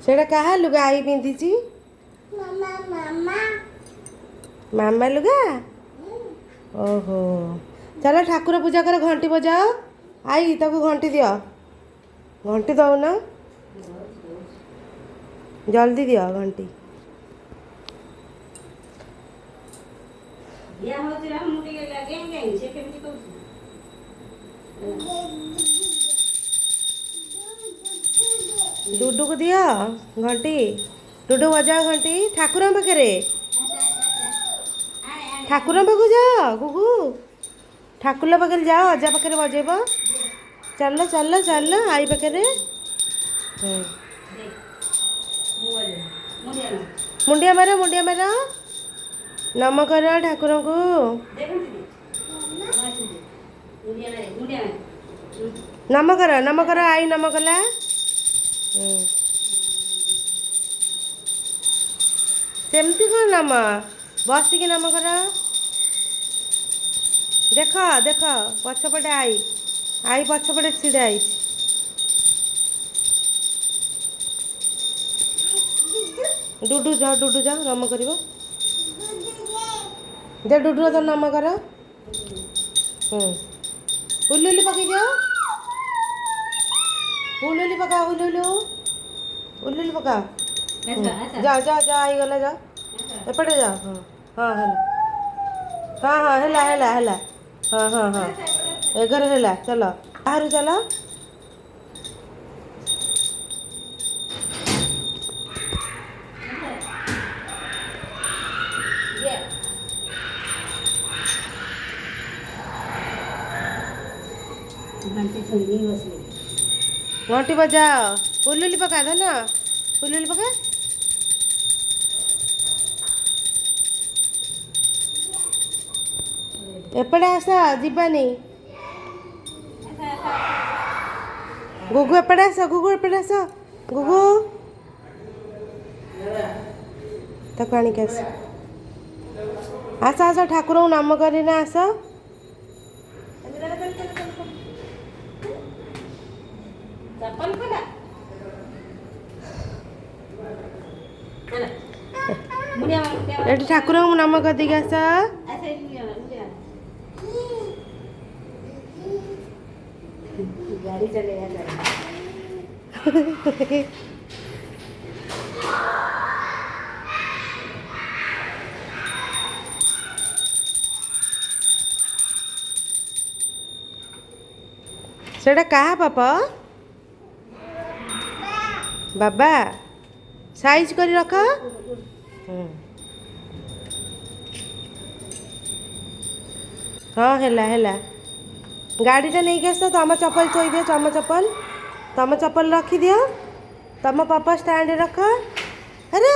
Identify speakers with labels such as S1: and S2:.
S1: सेटा कहा लुगा आई पिंधि मामा लुगा ओहो चलो ठाकुर पूजा कर घंटी बजाओ आई ताको घंटी दियो घंटी दो ना जल्दी दियो घंटी डुडू को दियो घंटी डुडू बजाओ घंटी ठाकुर पाखे ठाकुर पाखु जाओ गुगु ठाकुर पाखे जाओ अजा पाखे बजेब चल चल चल आई पाखे मुंडिया मार नम कर ठाकुर को नम कर आई नम कला सेमती कौन नम बसिकी नम कर देख देख पछपटे आई पछपटे छिड़ा आई डुडू जाओ नम कर दे डुडू तो नम कर उल्लुली पकई जाओ उल्लुली पका उल्लुली पका जा आई गला जा एपटे जा हाँ है हाँ एगर है चलो बाहर चलो घंटी बजाओ उल्लुली पका दे ना उल्लुली पका एपटे आस जीवानी गुगु एपटे आस गुगु ताको आनिक आस ठाकुर को नाम करना आस एटी ठाकुर को नाम कर दी आस गाड़ी चलेगा सेटा कहा पापा बाबा साइज कर रख हाँ है गाड़ीटा नहीं आस तुम चप्पल थोई दियो तुम चप्पल रखी दियो तुम पापा स्टैंड रख अरे